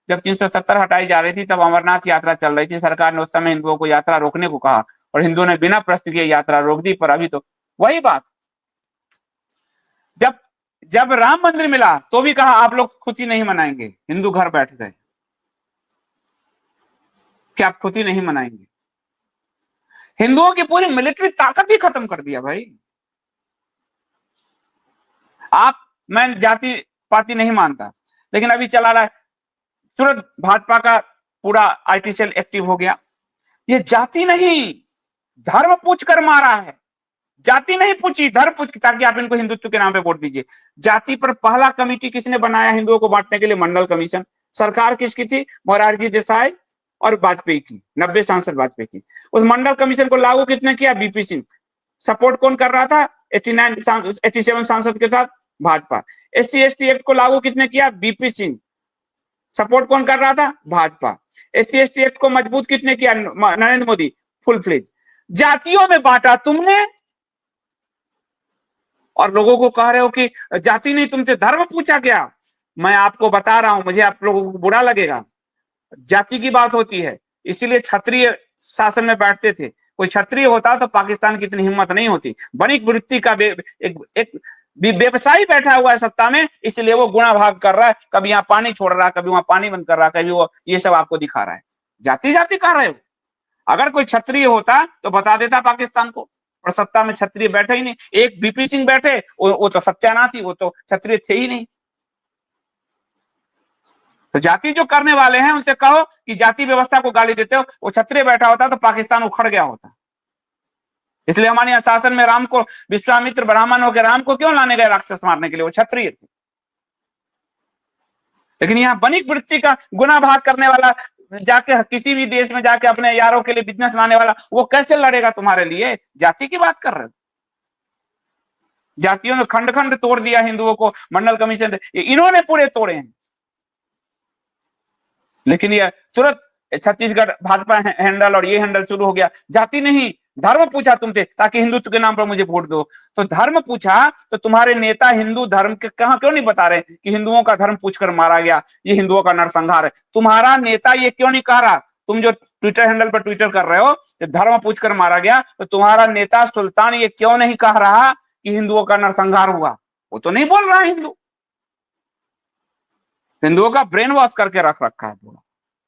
जब 370 हटाई जा रही थी तब अमरनाथ यात्रा चल रही थी, सरकार ने उस समय हिंदुओं को यात्रा रोकने को कहा और हिंदुओं ने बिना प्रश्न किए यात्रा रोक दी। पर अभी तो वही बात, जब जब राम मंदिर मिला तो भी कहा आप लोग खुशी नहीं मनाएंगे, हिंदू घर बैठ गए कि आप खुशी नहीं मनाएंगे। हिंदुओं की पूरी मिलिट्री ताकत ही खत्म कर दिया भाई। आप, मैं जाति पाति नहीं मानता, लेकिन अभी चला रहा है तुरंत भाजपा का पूरा आईटी सेल एक्टिव हो गया। ये जाति नहीं धर्म पूछ कर मारा है, जाति नहीं पूछी धर्म पूछ, ताकि आप इनको हिंदुत्व के नाम पे वोट दीजिए। जाति पर पहला कमेटी किसने बनाया हिंदुओं को बांटने के लिए? मंडल कमीशन। सरकार किसकी थी? मोरारजी देसाई और वाजपेयी की, 90 सांसद वाजपेयी की। उस मंडल कमीशन को लागू किसने किया? बीपी सिंह। सपोर्ट कौन कर रहा था? 87 सांसद के साथ भाजपा। SC/ST एक्ट को लागू किसने किया? बीपी सिंह। सपोर्ट कौन कर रहा था? भाजपा। SC/ST एक्ट को मजबूत किसने किया? Narendra Modi, full fledge. जातियों में बांटा तुमने और लोगों को कह रहे हो कि जाति नहीं, तुमसे धर्म पूछा गया। मैं आपको बता रहा हूं, मुझे आप लोगों को बुरा लगेगा, जाति की बात होती है, इसीलिए क्षत्रिय शासन में बैठते थे। कोई क्षत्रिय होता तो पाकिस्तान की इतनी हिम्मत नहीं होती। बणिक वृत्ति का एक व्यवसायी बैठा हुआ है सत्ता में, इसलिए वो गुणा भाग कर रहा है, कभी यहाँ पानी छोड़ रहा है, कभी वहां पानी बंद कर रहा है, कभी वो ये सब आपको दिखा रहा है। जाति जाति कह रहे हो। अगर कोई क्षत्रिय होता तो बता देता पाकिस्तान को, और सत्ता में क्षत्रिय बैठे ही नहीं। एक बीपी सिंह बैठे, वो तो सत्यानाशी, वो तो क्षत्रिय थे ही नहीं। तो जाति जो करने वाले हैं उनसे कहो कि जाति व्यवस्था को गाली देते हो, वो क्षत्रिय बैठा होता तो पाकिस्तान उखड़ गया होता। इसलिए हमारे यहाँ शासन में राम को, विश्वामित्र ब्राह्मण होकर राम को क्यों लाने गए राक्षस मारने के लिए? वो क्षत्रिय थे। लेकिन यहाँ बनिक वृत्ति का गुना भाग करने वाला, जाके किसी भी देश में जाके अपने यारों के लिए बिजनेस लाने वाला, वो कैसे लड़ेगा तुम्हारे लिए? जाति की बात कर रहे हो। जातियों ने खंड खंड तोड़ दिया हिंदुओं को, मंडल कमीशन इन्होंने पूरे तोड़े हैं। लेकिन ये तुरंत छत्तीसगढ़ भाजपा हैंडल और ये हैंडल शुरू हो गया, जाति नहीं धर्म पूछा तुमसे, ताकि हिंदुत्व के नाम पर मुझे वोट दो। तो धर्म पूछा तो तुम्हारे नेता हिंदू धर्म के कहां क्यों नहीं बता रहे कि हिंदुओं का धर्म पूछकर मारा गया, ये हिंदुओं का नरसंहार है? तुम्हारा नेता ये क्यों नहीं कह रहा? तुम जो ट्विटर हैंडल पर ट्विटर कर रहे हो धर्म पूछकर मारा गया, तो तुम्हारा नेता सुल्तान ये क्यों नहीं कह रहा कि हिंदुओं का नरसंहार हुआ? वो तो नहीं बोल रहा। हिंदुओं का ब्रेन वॉश करके रख रखा है पूरा।